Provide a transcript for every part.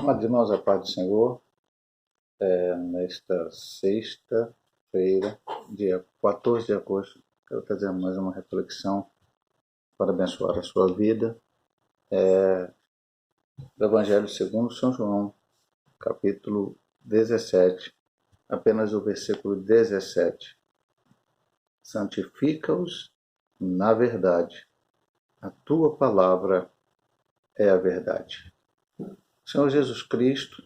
Mas de nós a paz do Senhor, nesta sexta-feira, dia 14 de agosto, quero trazer mais uma reflexão para abençoar a sua vida, do Evangelho segundo São João, capítulo 17, apenas o versículo 17. Santifica-os na verdade, a tua palavra é a verdade. O Senhor Jesus Cristo,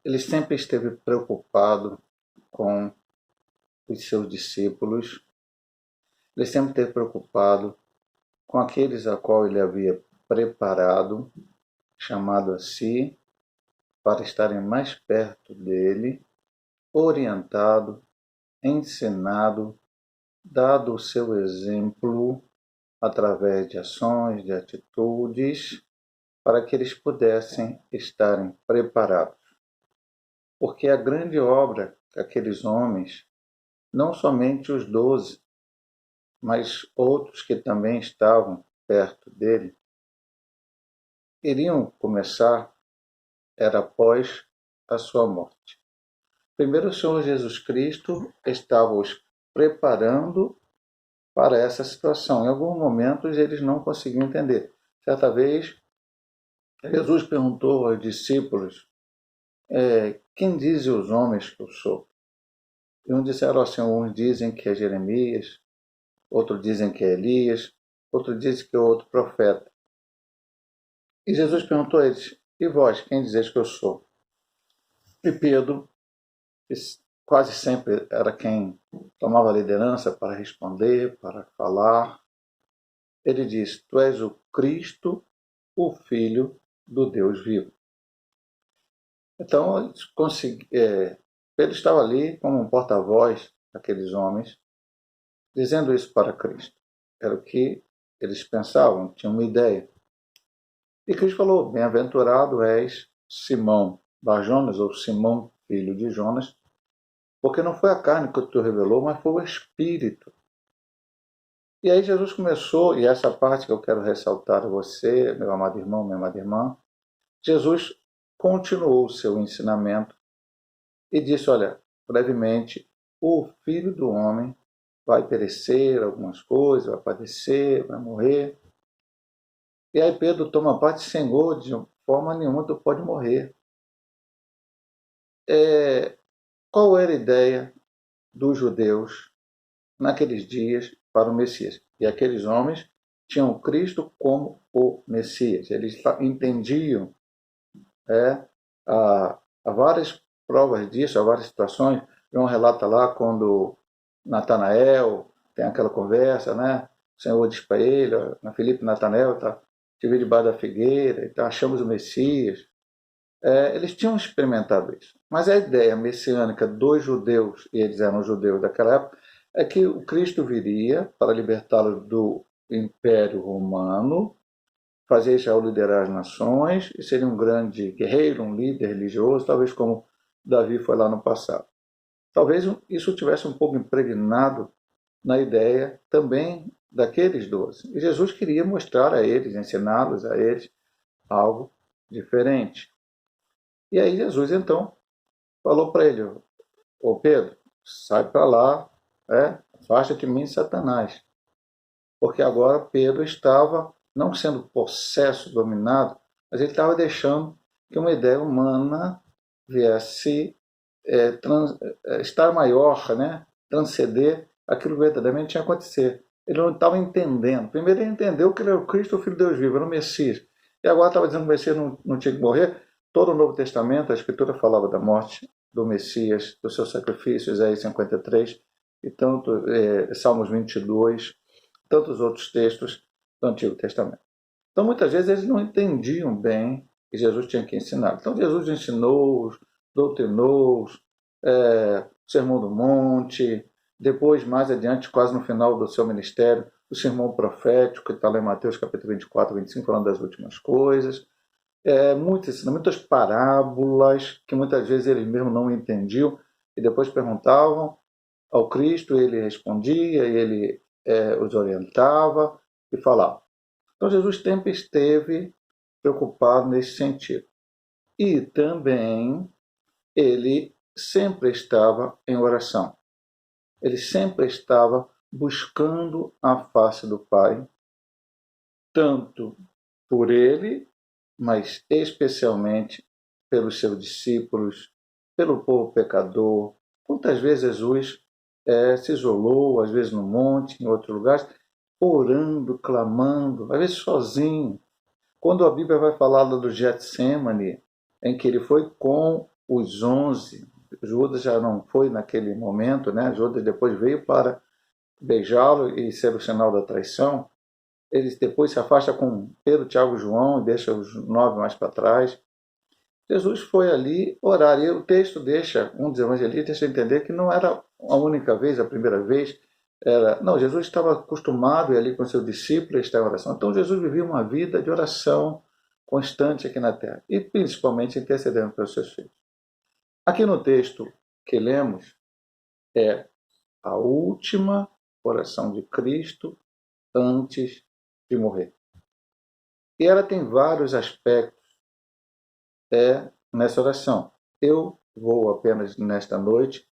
ele sempre esteve preocupado com os seus discípulos, ele sempre esteve preocupado com aqueles a qual ele havia preparado, chamado a si, para estarem mais perto dele, orientado, ensinado, dado o seu exemplo através de ações, de atitudes, para que eles pudessem estarem preparados. Porque a grande obra daqueles homens, não somente os 12, mas outros que também estavam perto dele, iriam começar era após a sua morte. Primeiro, o Senhor Jesus Cristo estava os preparando para essa situação. Em alguns momentos, eles não conseguiam entender. Certa vez, Jesus perguntou aos discípulos, quem dizem os homens que eu sou? E uns disseram assim, uns dizem que é Jeremias, outros dizem que é Elias, outros dizem que é outro profeta. E Jesus perguntou a eles, e vós, quem dizeis que eu sou? E Pedro, que quase sempre era quem tomava a liderança para responder, para falar, ele diz, tu és o Cristo, o Filho do Deus vivo. Então, Pedro estava ali como um porta-voz daqueles homens, dizendo isso para Cristo. Era o que eles pensavam, tinham uma ideia. E Cristo falou, bem-aventurado és Simão Bar-Jonas, ou Simão, filho de Jonas, porque não foi a carne que te revelou, mas foi o Espírito. E aí Jesus começou, e essa parte que eu quero ressaltar a você, meu amado irmão, minha amada irmã, Jesus continuou o seu ensinamento e disse, olha, brevemente, o Filho do Homem vai perecer algumas coisas, vai padecer, vai morrer. E aí Pedro toma parte, Senhor, de forma nenhuma tu pode morrer. Qual era a ideia dos judeus naqueles dias para o Messias? E aqueles homens tinham Cristo como o Messias. Eles entendiam, há várias provas disso, há várias situações. João relata lá quando Natanael tem aquela conversa, né? O Senhor diz para ele, Filipe e Natanael, tá, te vi debaixo da figueira, então achamos o Messias. Eles tinham experimentado isso. Mas a ideia messiânica dos judeus, e eles eram judeus daquela época, é que o Cristo viria para libertá-los do Império Romano, fazer Israel liderar as nações, e seria um grande guerreiro, um líder religioso, talvez como Davi foi lá no passado. Talvez isso tivesse um pouco impregnado na ideia também daqueles 12. E Jesus queria mostrar a eles, ensiná-los a eles algo diferente. E aí Jesus então falou para ele, ô Pedro, sai para lá, afasta de mim, Satanás. Porque agora Pedro estava não sendo possesso, dominado, mas ele estava deixando que uma ideia humana viesse estar maior, né? Transcender aquilo que verdadeiramente tinha acontecer. Ele não estava entendendo. Primeiro ele entendeu que ele era o Cristo, o Filho de Deus vivo, era o Messias. E agora estava dizendo que o Messias não tinha que morrer. Todo o Novo Testamento, a Escritura falava da morte do Messias, do seu sacrifício, Isaías 53, e tanto Salmos 22, tantos outros textos do Antigo Testamento. Então, muitas vezes, eles não entendiam bem que Jesus tinha que ensinar. Então, Jesus ensinou-os, doutrinou-os, Sermão do Monte, depois, mais adiante, quase no final do seu ministério, o sermão profético, que está lá em Mateus capítulo 24, 25, falando das últimas coisas. Muitas parábolas que muitas vezes eles mesmos não entendiam e depois perguntavam ao Cristo, ele respondia, ele os orientava e falava. Então Jesus sempre esteve preocupado nesse sentido. E também ele sempre estava em oração. Ele sempre estava buscando a face do Pai, tanto por ele, mas especialmente pelos seus discípulos, pelo povo pecador. Quantas vezes Jesus se isolou, às vezes no monte, em outros lugares, orando, clamando, às vezes sozinho. Quando a Bíblia vai falar do Getsemane, em que ele foi com os 11, Judas já não foi naquele momento, né? Judas depois veio para beijá-lo e ser o sinal da traição. Ele depois se afasta com Pedro, Tiago e João e deixa os 9 mais para trás. Jesus foi ali orar. E o texto deixa, um dos evangelistas deixa entender que não era a única vez, a primeira vez. Não, Jesus estava acostumado a ir ali com seu discípulo a estar em oração. Então Jesus vivia uma vida de oração constante aqui na terra. E principalmente intercedendo pelos seus filhos. Aqui no texto que lemos é a última oração de Cristo antes de morrer. E ela tem vários aspectos nessa oração. Eu vou apenas nesta noite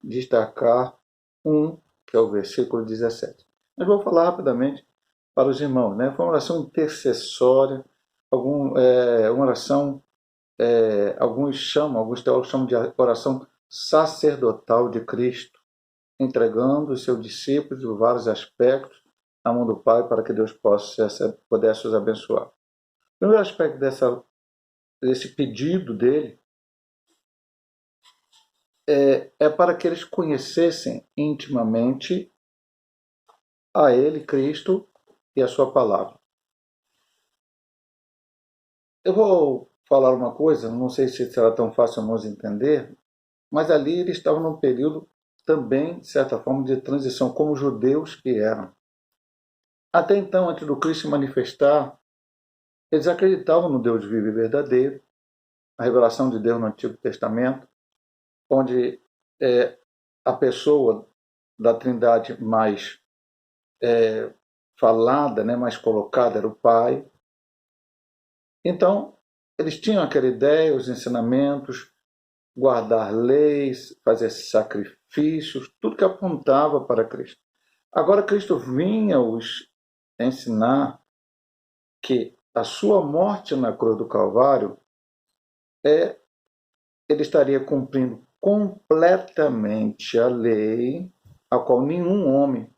destacar um, que é o versículo 17. Mas vou falar rapidamente para os irmãos. Né? Foi uma oração intercessória, uma oração, alguns teólogos chamam de oração sacerdotal de Cristo, entregando os seus discípulos em vários aspectos na mão do Pai para que Deus pudesse os abençoar. O primeiro aspecto desse pedido dele é para que eles conhecessem intimamente a ele, Cristo, e a sua palavra. Eu vou falar uma coisa, não sei se será tão fácil nos entender, mas ali eles estavam num período também, de certa forma, de transição, como judeus que eram. Até então, antes do Cristo se manifestar, eles acreditavam no Deus vivo e verdadeiro, a revelação de Deus no Antigo Testamento, onde a pessoa da Trindade mais falada, né, mais colocada, era o Pai. Então, eles tinham aquela ideia, os ensinamentos, guardar leis, fazer sacrifícios, tudo que apontava para Cristo. Agora, Cristo vinha os ensinar que a sua morte na cruz do Calvário ele estaria cumprindo completamente a lei, a qual nenhum homem,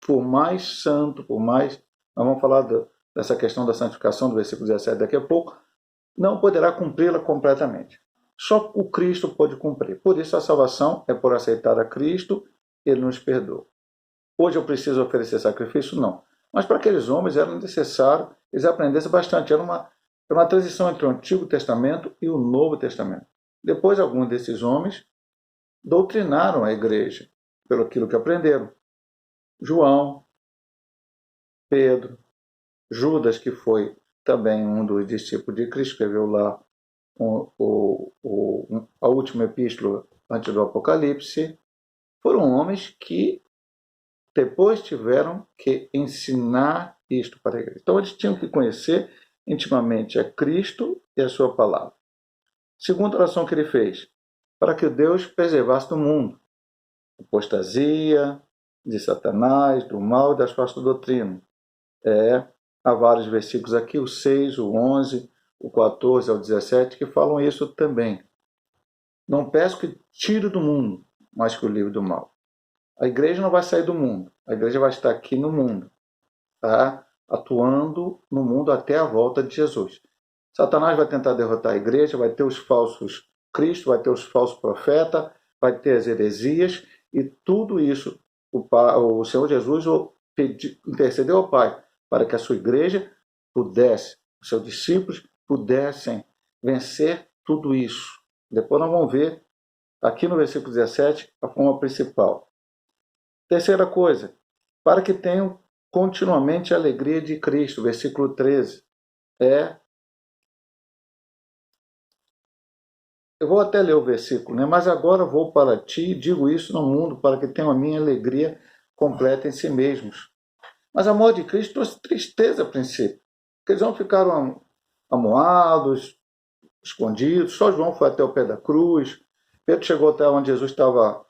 por mais santo, nós vamos falar dessa questão da santificação do versículo 17 daqui a pouco, não poderá cumpri-la completamente. Só o Cristo pode cumprir. Por isso a salvação é por aceitar a Cristo, ele nos perdoa. Hoje eu preciso oferecer sacrifício? Não. Mas para aqueles homens era necessário que eles aprendessem bastante. Era uma transição entre o Antigo Testamento e o Novo Testamento. Depois, alguns desses homens doutrinaram a igreja pelo aquilo que aprenderam. João, Pedro, Judas, que foi também um dos discípulos de Cristo, escreveu lá a última epístola antes do Apocalipse, foram homens que depois tiveram que ensinar isto para a igreja. Então, eles tinham que conhecer intimamente a Cristo e a sua palavra. Segunda oração que ele fez, para que Deus preservasse do mundo, apostasia, de Satanás, do mal e das falsas doutrinas. Há vários versículos aqui, o 6, o 11, o 14 ao 17, que falam isso também. Não peço que tire do mundo, mas que o livre do mal. A igreja não vai sair do mundo, a igreja vai estar aqui no mundo, tá? Atuando no mundo até a volta de Jesus. Satanás vai tentar derrotar a igreja, vai ter os falsos cristos, vai ter os falsos profetas, vai ter as heresias, e tudo isso o Senhor Jesus intercedeu ao Pai para que a sua igreja pudesse, os seus discípulos pudessem vencer tudo isso. Depois nós vamos ver aqui no versículo 17 a forma principal. Terceira coisa, para que tenham continuamente a alegria de Cristo, versículo 13. Eu vou até ler o versículo, né? Mas agora vou para ti e digo isso no mundo, para que tenham a minha alegria completa em si mesmos. Mas a morte de Cristo trouxe tristeza a princípio. Porque eles não ficaram amuados, escondidos. Só João foi até o pé da cruz. Pedro chegou até onde Jesus estava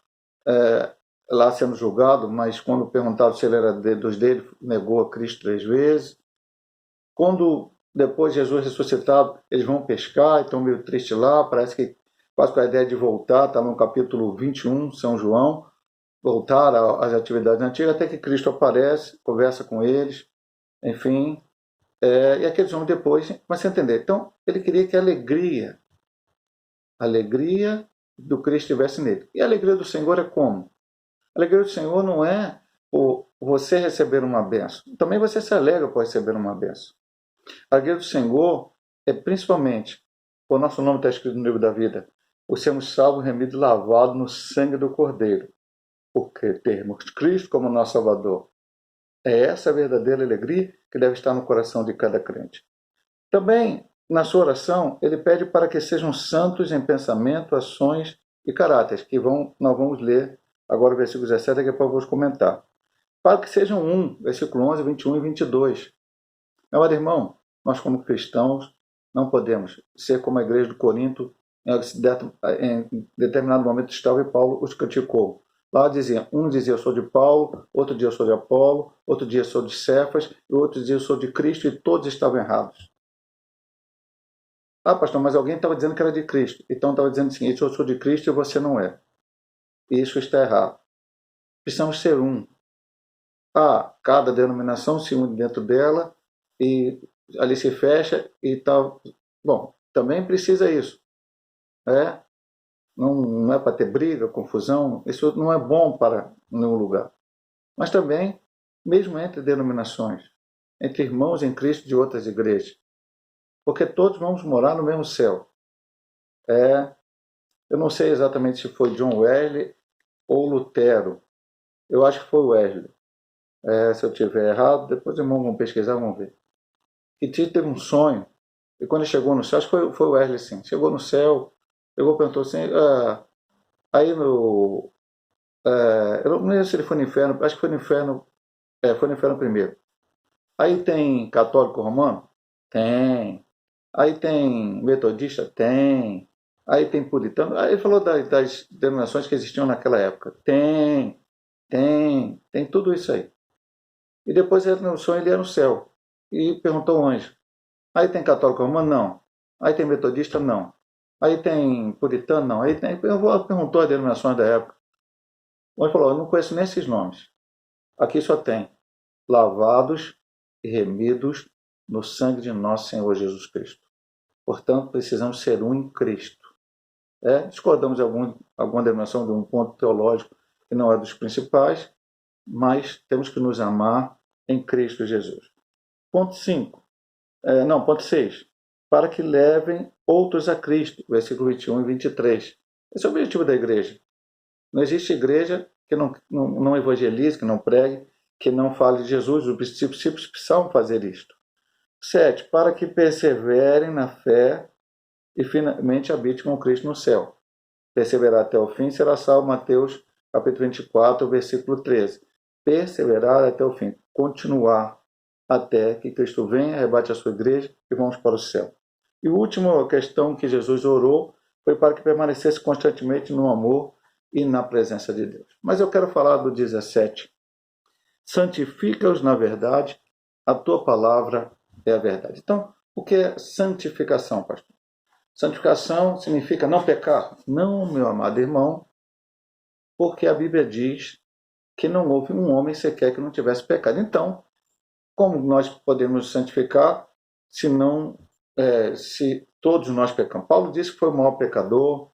lá sendo julgado, mas quando perguntado se ele era dos dele, negou a Cristo 3 vezes. Quando depois Jesus ressuscitado, eles vão pescar, estão meio tristes lá, parece que quase com a ideia de voltar, está no capítulo 21, São João, voltar às atividades antigas, até que Cristo aparece, conversa com eles, enfim, e aqueles homens depois começam a entender. Então, ele queria que a alegria do Cristo estivesse nele. E a alegria do Senhor é como? A alegria do Senhor não é por você receber uma benção. Também você se alegra por receber uma benção. A alegria do Senhor é principalmente, o nosso nome está escrito no livro da vida, por sermos salvos, remidos e lavados no sangue do Cordeiro. Porque termos Cristo como nosso Salvador. É essa a verdadeira alegria que deve estar no coração de cada crente. Também, na sua oração, ele pede para que sejam santos em pensamento, ações e caráteres, que nós vamos ler agora o versículo 17, daqui a pouco eu vou comentar. Para que sejam versículo 11, 21 e 22. Meu amado irmão, nós como cristãos não podemos ser como a igreja de Corinto, em determinado momento estava e Paulo os criticou. Lá um dizia eu sou de Paulo, outro dia eu sou de Apolo, outro dia eu sou de Cefas, e outro dia eu sou de Cristo, e todos estavam errados. Ah, pastor, mas alguém estava dizendo que era de Cristo. Então estava dizendo o seguinte, eu sou de Cristo e você não é. Isso está errado. Precisamos ser um. Cada denominação se une dentro dela e ali se fecha e tal. Bom, também precisa isso. Não é para ter briga, confusão. Isso não é bom para nenhum lugar. Mas também, mesmo entre denominações, entre irmãos em Cristo de outras igrejas. Porque todos vamos morar no mesmo céu. Eu não sei exatamente se foi John Wesley ou Lutero. Eu acho que foi Wesley. Se eu tiver errado, depois irmãos vão pesquisar, vão ver. E teve um sonho, e quando ele chegou no céu, acho que foi Wesley, sim. Chegou no céu, pegou e perguntou assim, aí no... eu não lembro se ele foi no inferno, acho que foi no inferno, foi no inferno primeiro. Aí tem católico romano? Tem. Aí tem metodista? Tem. Aí tem puritano? Aí ele falou das denominações que existiam naquela época. Tem tudo isso aí. E depois no sonho ele ia no céu. E perguntou ao anjo. Aí tem católico romano? Não. Aí tem metodista? Não. Aí tem puritano? Não. Aí tem... Perguntou as denominações da época. O anjo falou, eu não conheço nem esses nomes. Aqui só tem lavados e remidos no sangue de nosso Senhor Jesus Cristo. Portanto, precisamos ser um em Cristo. Discordamos de alguma denominação de um ponto teológico que não é dos principais, mas temos que nos amar em Cristo Jesus. Ponto 6. Para que levem outros a Cristo, versículo 21 e 23. Esse é o objetivo da igreja. Não existe igreja que não evangelize, que não pregue, que não fale de Jesus. Os discípulos precisam fazer isto. 7. Para que perseverem na fé e finalmente habite com Cristo no céu. Perseverar até o fim será salvo. Mateus capítulo 24, versículo 13. Perseverar até o fim. Continuar até que Cristo venha, arrebate a sua igreja e vamos para o céu. E a última questão que Jesus orou foi para que permanecesse constantemente no amor e na presença de Deus. Mas eu quero falar do 17. Santifica-os na verdade, a tua palavra é a verdade. Então, o que é santificação, pastor? Santificação significa não pecar? Não, meu amado irmão, porque a Bíblia diz que não houve um homem sequer que não tivesse pecado. Então, como nós podemos santificar se todos nós pecamos? Paulo disse que foi o maior pecador,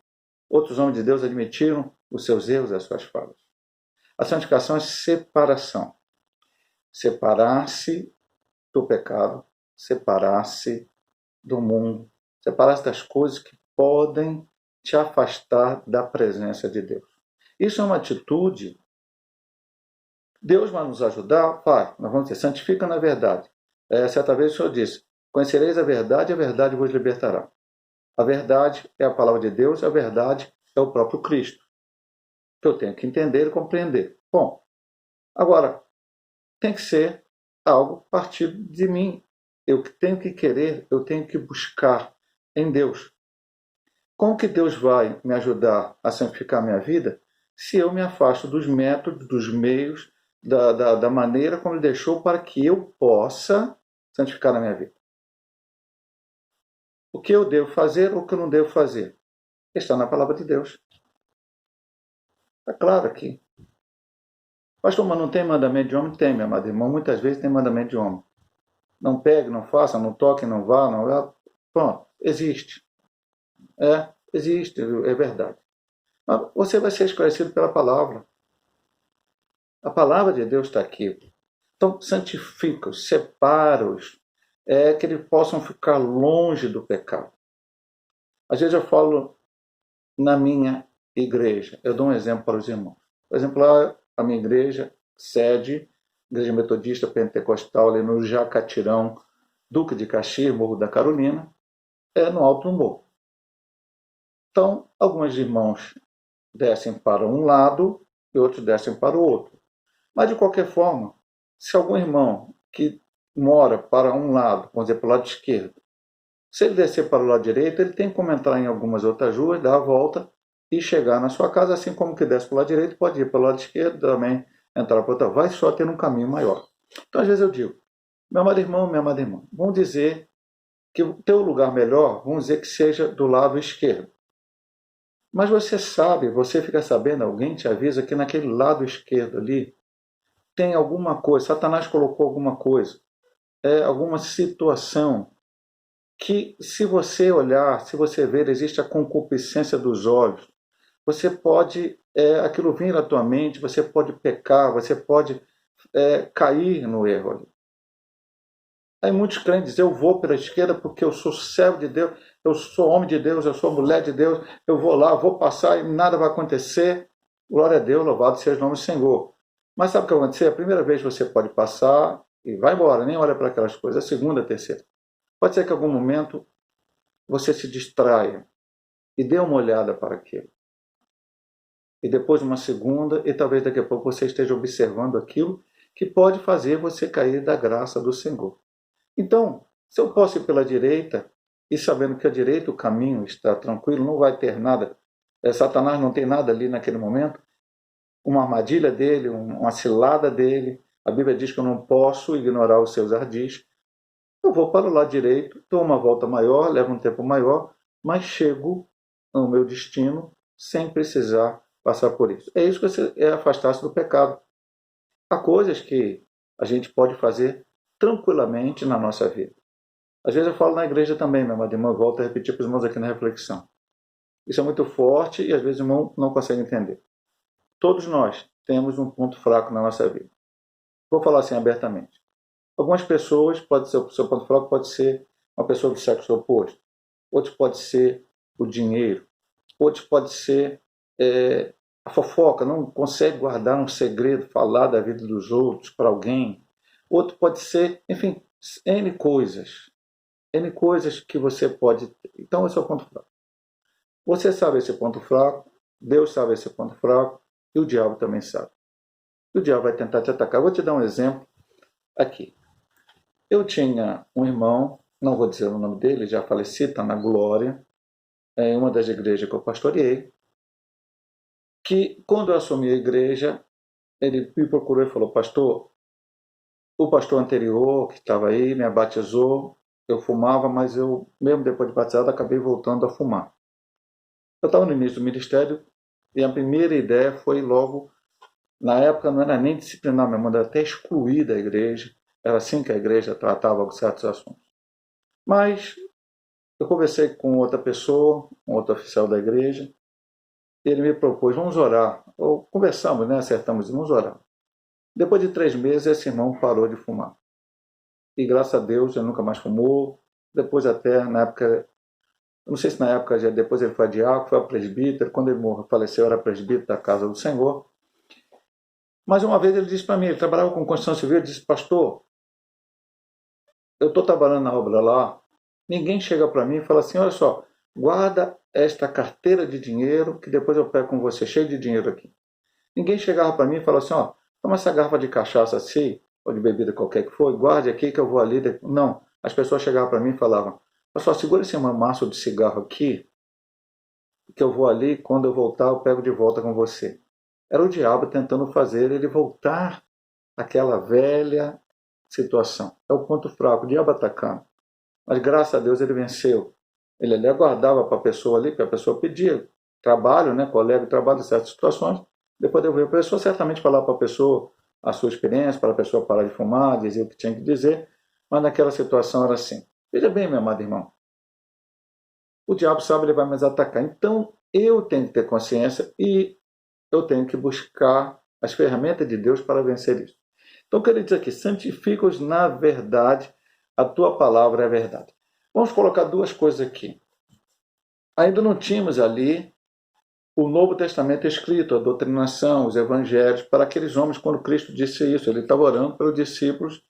outros homens de Deus admitiram os seus erros e as suas falhas. A santificação é separação. Separar-se do pecado, separar-se do mundo, separar-se das coisas que podem te afastar da presença de Deus. Isso é uma atitude. Deus vai nos ajudar? Vai. Nós vamos dizer, santifica na verdade. Certa vez o Senhor disse, conhecereis a verdade vos libertará. A verdade é a palavra de Deus, a verdade é o próprio Cristo. Que eu tenho que entender e compreender. Bom, agora, tem que ser algo partido de mim. eu tenho que querer, eu tenho que buscar em Deus. Como que Deus vai me ajudar a santificar a minha vida se eu me afasto dos métodos, dos meios, da maneira como Ele deixou para que eu possa santificar a minha vida? O que eu devo fazer ou o que eu não devo fazer? Está na palavra de Deus. Está claro aqui. Pastor, mas não tem mandamento de homem? Tem, meu amado irmão. Muitas vezes tem mandamento de homem. Não pegue, não faça, não toque, não vá, não vá. Pronto, existe. Existe, é verdade. Mas você vai ser esclarecido pela palavra. A palavra de Deus está aqui. Então, santifica-os, separa-os, que eles possam ficar longe do pecado. Às vezes eu falo na minha igreja, eu dou um exemplo para os irmãos. Por exemplo, lá a minha igreja, sede, Igreja Metodista Pentecostal, ali no Jacatirão, Duque de Caxias, Morro da Carolina, é no alto do morro. Então, alguns irmãos descem para um lado e outros descem para o outro. Mas, de qualquer forma, se algum irmão que mora para um lado, vamos dizer, para o lado esquerdo, se ele descer para o lado direito, ele tem como entrar em algumas outras ruas, dar a volta e chegar na sua casa, assim como que desce para o lado direito, pode ir para o lado esquerdo também, entrar para outra, vai só ter um caminho maior. Então, às vezes eu digo, meu amado irmão, minha amada irmã, vamos dizer que o teu lugar melhor, vamos dizer que seja do lado esquerdo. Mas você sabe, você fica sabendo, alguém te avisa que naquele lado esquerdo ali tem alguma coisa, Satanás colocou alguma coisa, alguma situação que, se você olhar, se você ver, existe a concupiscência dos olhos. Você pode, aquilo vir na tua mente, você pode pecar, você pode cair no erro ali. Aí muitos crentes dizem, eu vou pela esquerda porque eu sou servo de Deus, eu sou homem de Deus, eu sou mulher de Deus, eu vou lá, vou passar e nada vai acontecer. Glória a Deus, louvado seja o nome do Senhor. Mas sabe o que vai acontecer? A primeira vez você pode passar e vai embora, nem olha para aquelas coisas. A segunda, a terceira. Pode ser que em algum momento você se distraia e dê uma olhada para aquilo. E depois uma segunda, e talvez daqui a pouco você esteja observando aquilo que pode fazer você cair da graça do Senhor. Então, se eu posso ir pela direita, e sabendo que a direita o caminho está tranquilo, não vai ter nada, Satanás não tem nada ali naquele momento, uma armadilha dele, uma cilada dele, a Bíblia diz que eu não posso ignorar os seus ardis, eu vou para o lado direito, dou uma volta maior, levo um tempo maior, mas chego no meu destino sem precisar passar por isso. É isso que é afastar-se do pecado. Há coisas que a gente pode fazer tranquilamente na nossa vida. Às vezes eu falo na igreja também, meu amado irmão, eu volto a repetir para os irmãos aqui na reflexão. Isso é muito forte e às vezes o irmão não consegue entender. Todos nós temos um ponto fraco na nossa vida. Vou falar assim abertamente. Algumas pessoas, o seu ponto fraco pode ser uma pessoa do sexo oposto. Outros pode ser o dinheiro. Outros pode ser a fofoca, não consegue guardar um segredo, falar da vida dos outros para alguém. Outro pode ser, enfim, N coisas. N coisas que você pode ter. Então, esse é o ponto fraco. Você sabe esse ponto fraco, Deus sabe esse ponto fraco, e o diabo também sabe. E o diabo vai tentar te atacar. Eu vou te dar um exemplo aqui. Eu tinha um irmão, não vou dizer o nome dele, já falecido, está na glória, em uma das igrejas que eu pastoreei, que quando eu assumi a igreja, ele me procurou e falou, pastor, o pastor anterior que estava aí me batizou, eu fumava, mas eu, mesmo depois de batizado, acabei voltando a fumar. Eu estava no início do ministério e a primeira ideia foi logo, na época não era nem disciplinar, me mandou até excluir da igreja, era assim que a igreja tratava certos assuntos. Mas eu conversei com outra pessoa, um outro oficial da igreja, e ele me propôs, vamos orar. Ou conversamos, né? Acertamos, vamos orar. Depois de 3 meses, esse irmão parou de fumar. E graças a Deus, ele nunca mais fumou. Depois até, na época, eu não sei se na época, já depois ele foi diácono, foi a presbítero. Quando ele faleceu, era presbítero da Casa do Senhor. Mas uma vez ele disse para mim, ele trabalhava com construção civil, ele disse, pastor, eu estou trabalhando na obra lá, ninguém chega para mim e fala assim, olha só, guarda esta carteira de dinheiro que depois eu pego com você, cheio de dinheiro aqui. Ninguém chegava para mim e falava assim, ó, toma essa garrafa de cachaça assim, ou de bebida qualquer que for, guarde aqui que eu vou ali. Não, as pessoas chegavam para mim e falavam: pastor, segura esse maço de cigarro aqui, que eu vou ali, quando eu voltar eu pego de volta com você. Era o diabo tentando fazer ele voltar àquela velha situação. É o ponto fraco, o diabo atacando. Mas graças a Deus ele venceu. Ele aguardava para a pessoa ali, porque a pessoa pedia trabalho, né, colega de trabalho em certas situações. Depois devolveu a pessoa, certamente falar para a pessoa a sua experiência, para a pessoa parar de fumar, dizer o que tinha que dizer. Mas naquela situação era assim. Veja bem, meu amado irmão, o diabo sabe, ele vai me atacar. Então eu tenho que ter consciência e eu tenho que buscar as ferramentas de Deus para vencer isso. Então, eu quero dizer aqui, santifica-os na verdade, a tua palavra é verdade. Vamos colocar duas coisas aqui. Ainda não tínhamos ali o Novo Testamento escrito, a doutrinação, os evangelhos, para aqueles homens, quando Cristo disse isso. Ele estava orando pelos discípulos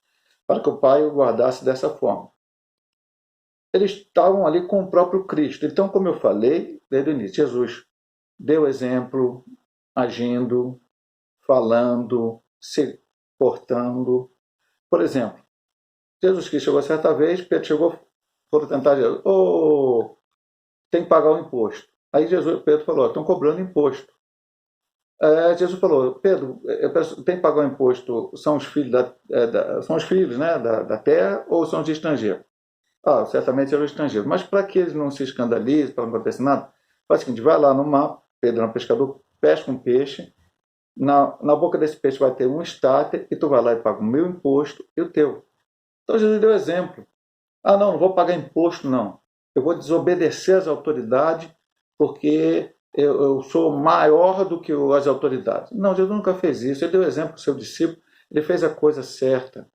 para que o Pai o guardasse dessa forma. Eles estavam ali com o próprio Cristo. Então, como eu falei desde o início, Jesus deu exemplo, agindo, falando, se portando. Por exemplo, Jesus Cristo chegou certa vez, Pedro chegou, foram tentar dizer, tem que pagar o imposto. Aí Pedro falou, estão cobrando imposto. Jesus falou, Pedro, tem que pagar o imposto, são os filhos, são os filhos, né, da terra ou são os estrangeiros? Certamente eram estrangeiros. Mas para que eles não se escandalizem, para não acontecer nada, faz o seguinte, vai lá no mar, Pedro é um pescador, pesca um peixe, na boca desse peixe vai ter um estáter e tu vai lá e paga o meu imposto e o teu. Então Jesus deu exemplo. Não vou pagar imposto, não. Eu vou desobedecer às autoridades porque eu sou maior do que as autoridades. Não, Jesus nunca fez isso. Ele deu exemplo para o seu discípulo, ele fez a coisa certa.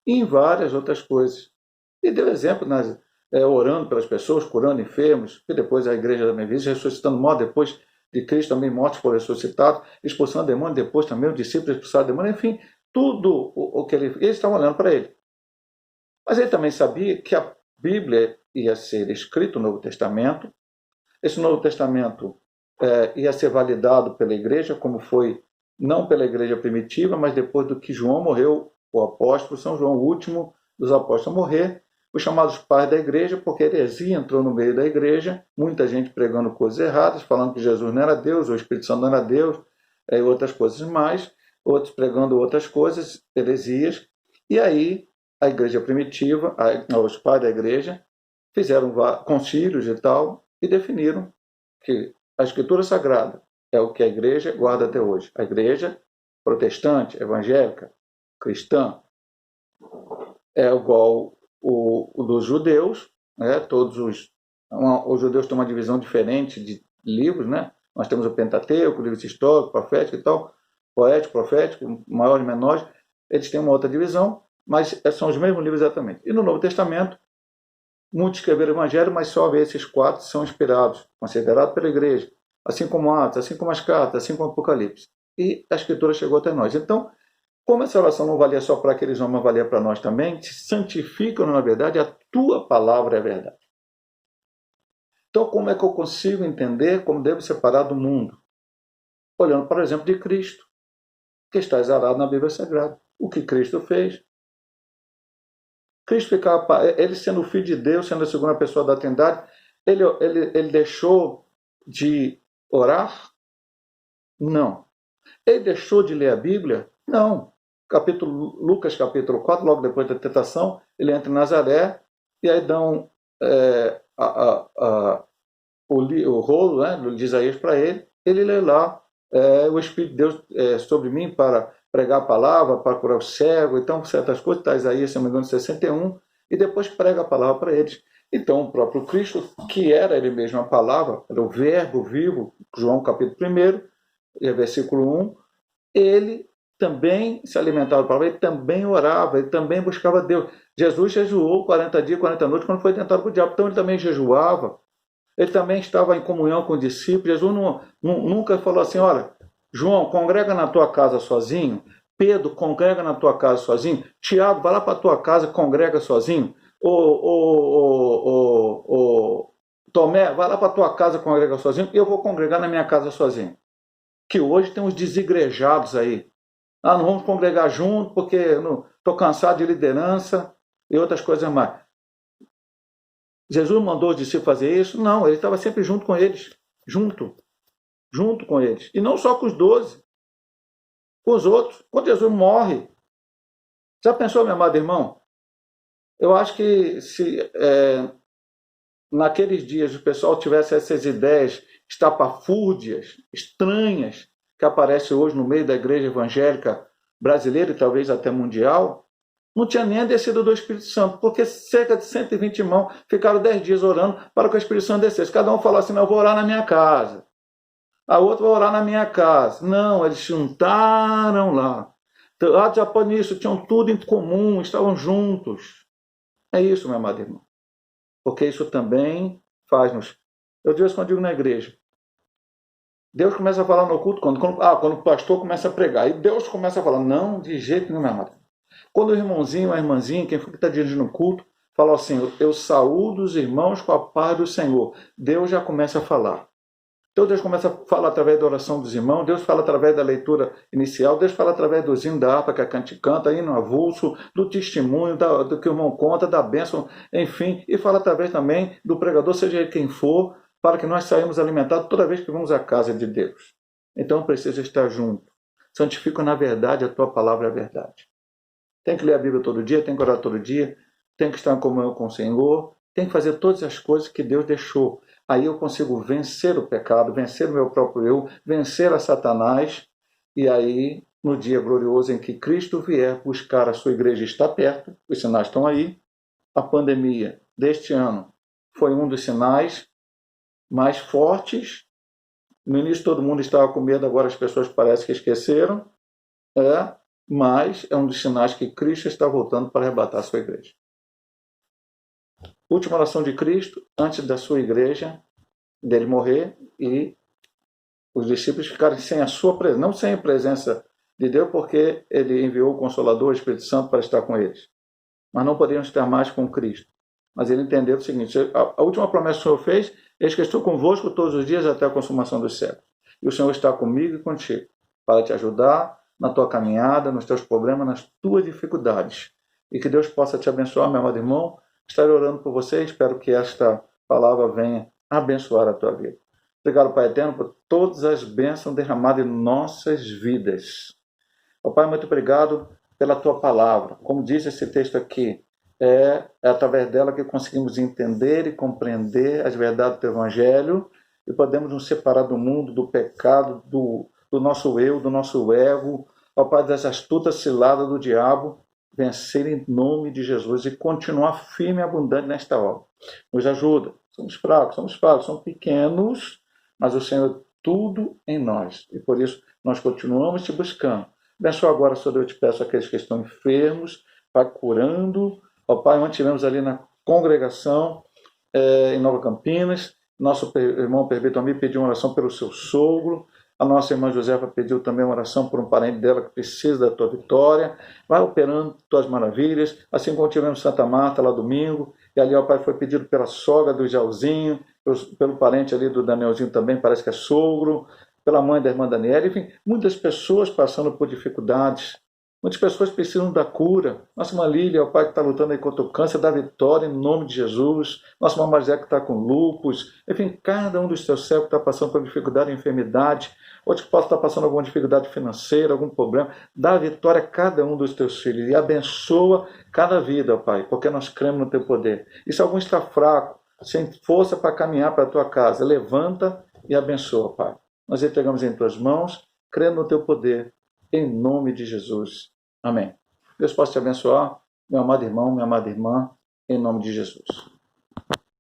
E em várias outras coisas. E deu exemplo orando pelas pessoas, curando enfermos, e depois a igreja também vive, ressuscitando mortos, depois de Cristo também mortos por ressuscitado, expulsando demônio, depois também os discípulos expulsaram demônio, enfim, tudo o que eles estavam olhando para ele. Mas ele também sabia que a Bíblia ia ser escrita no Novo Testamento, esse Novo Testamento ia ser validado pela igreja, como foi, não pela igreja primitiva, mas depois do que João morreu, o apóstolo, São João, o último dos apóstolos a morrer, os chamados pais da igreja, porque a heresia entrou no meio da igreja, muita gente pregando coisas erradas, falando que Jesus não era Deus, o Espírito Santo não era Deus, e outras coisas mais, outros pregando outras coisas, heresias, e aí a igreja primitiva, os pais da igreja, fizeram concílios e tal, e definiram que a Escritura Sagrada é o que a igreja guarda até hoje. A igreja protestante, evangélica, cristã, é igual o dos judeus, né? Os judeus têm uma divisão diferente de livros, né? Nós temos o Pentateuco, livros históricos, profético e tal, poético, profético, maiores e menores, eles têm uma outra divisão, mas são os mesmos livros exatamente. E no Novo Testamento, muitos escreveram o Evangelho, mas só esses 4 são inspirados, considerados pela igreja, assim como Atos, assim como as cartas, assim como o Apocalipse. E a Escritura chegou até nós. Então, como essa oração não valia só para aqueles homens, mas valia para nós também, santifica-nos na verdade, a tua palavra é verdade. Então, como é que eu consigo entender como devo separar do mundo? Olhando para o exemplo de Cristo, que está exalado na Bíblia Sagrada. O que Cristo fez. Cristo ficava, ele sendo o Filho de Deus, sendo a segunda pessoa da Trindade, ele deixou de orar? Não. Ele deixou de ler a Bíblia? Não. Lucas capítulo 4, logo depois da tentação, ele entra em Nazaré e aí dão o rolo, né, de Isaías para ele. Ele lê lá, o Espírito de Deus sobre mim para pregar a palavra, para curar o cego, então certas coisas, está Isaías, se não me engano, 61, e depois prega a palavra para eles. Então o próprio Cristo, que era ele mesmo a palavra, era o verbo vivo, João capítulo 1, versículo 1, ele também se alimentava da palavra, ele também orava, ele também buscava Deus. Jesus jejuou 40 dias, 40 noites quando foi tentado por diabo, então ele também jejuava, ele também estava em comunhão com os discípulos. Jesus nunca falou assim, olha, João, congrega na tua casa sozinho, Pedro, congrega na tua casa sozinho, Tiago, vai lá para a tua casa, congrega sozinho, Tomé, vai lá para a tua casa, congrega sozinho, e eu vou congregar na minha casa sozinho. Que hoje tem uns desigrejados aí. Não vamos congregar junto porque estou cansado de liderança. e outras coisas mais. Jesus mandou os discípulos fazer isso? Não, ele estava sempre junto com eles. Junto com eles. E não só com os 12, com os outros. Quando Jesus morre, já pensou, meu amado irmão? Eu acho que se naqueles dias o pessoal tivesse essas ideias estapafúrdias, estranhas, que aparecem hoje no meio da igreja evangélica brasileira e talvez até mundial, não tinha nem a descida do Espírito Santo, porque cerca de 120 irmãos ficaram 10 dias orando para que o Espírito Santo descesse. Cada um falou assim, não, eu vou orar na minha casa. A outra vai orar na minha casa. Não, eles juntaram lá. Atos após isso, tinham tudo em comum, estavam juntos. É isso, meu amado irmão. Porque isso também faz-nos... Eu digo isso quando digo na igreja. Deus começa a falar no culto quando o pastor começa a pregar. E Deus começa a falar, não, de jeito nenhum, meu amado. Quando o irmãozinho, a irmãzinha, quem for que está dirigindo no culto, fala assim, eu saúdo os irmãos com a paz do Senhor. Deus já começa a falar. Então Deus começa a falar através da oração dos irmãos, Deus fala através da leitura inicial, Deus fala através do hino da harpa que a gente canta, aí no avulso, do testemunho, do que o irmão conta, da bênção, enfim, e fala através também do pregador, seja ele quem for, para que nós saímos alimentados toda vez que vamos à casa de Deus. Então precisa estar junto. Santifica na verdade, a tua palavra é a verdade. Tem que ler a Bíblia todo dia, tem que orar todo dia, tem que estar em comunhão com o Senhor, tem que fazer todas as coisas que Deus deixou. Aí eu consigo vencer o pecado, vencer o meu próprio eu, vencer a Satanás, e aí, no dia glorioso em que Cristo vier buscar a sua igreja, está perto, os sinais estão aí. A pandemia deste ano foi um dos sinais mais fortes. No início todo mundo estava com medo, agora as pessoas parecem que esqueceram, mas é um dos sinais que Cristo está voltando para arrebatar a sua igreja. Última oração de Cristo, antes da sua igreja, dele morrer, e os discípulos ficarem sem a sua presença, não sem a presença de Deus, porque ele enviou o Consolador, o Espírito Santo, para estar com eles. Mas não poderiam estar mais com Cristo. Mas ele entendeu o seguinte, a última promessa que o Senhor fez, eis que estou convosco todos os dias até a consumação dos séculos. E o Senhor está comigo e contigo, para te ajudar na tua caminhada, nos teus problemas, nas tuas dificuldades. E que Deus possa te abençoar, meu amado irmão. Estarei orando por você, espero que esta palavra venha abençoar a tua vida. Obrigado, Pai Eterno, por todas as bênçãos derramadas em nossas vidas. Ó Pai, muito obrigado pela tua palavra. Como diz esse texto aqui, é através dela que conseguimos entender e compreender as verdades do Evangelho e podemos nos separar do mundo, do pecado, do nosso eu, do nosso ego, ó Pai, das astutas ciladas do diabo, vencer em nome de Jesus e continuar firme e abundante nesta obra. Nos ajuda. Somos fracos, somos pequenos, mas o Senhor é tudo em nós. E por isso nós continuamos te buscando. Abençoa agora, Senhor Deus, eu te peço aqueles que estão enfermos, vai curando. Ó Pai, mantivemos ali na congregação em Nova Campinas. Nosso irmão Perbeto pediu uma oração pelo seu sogro. A nossa irmã Josefa pediu também uma oração por um parente dela que precisa da tua vitória. Vai operando tuas maravilhas. Assim como tivemos Santa Marta lá domingo. E ali, ó Pai, foi pedido pela sogra do Jairzinho, pelo parente ali do Danielzinho também, parece que é sogro, pela mãe da irmã Daniela. Enfim, muitas pessoas passando por dificuldades. Muitas pessoas precisam da cura. Nossa irmã Lília, o pai que está lutando aí contra o câncer, da vitória em nome de Jesus. Nossa irmã Marzé que está com lúpus. Enfim, cada um dos teus servos está passando por dificuldade e enfermidade. Outros que possam estar passando alguma dificuldade financeira, algum problema. Dá vitória a cada um dos teus filhos e abençoa cada vida, ó Pai, porque nós cremos no teu poder. E se algum está fraco, sem força para caminhar para a tua casa, levanta e abençoa, Pai. Nós entregamos em tuas mãos, crendo no teu poder, em nome de Jesus. Amém. Deus possa te abençoar, meu amado irmão, minha amada irmã, em nome de Jesus.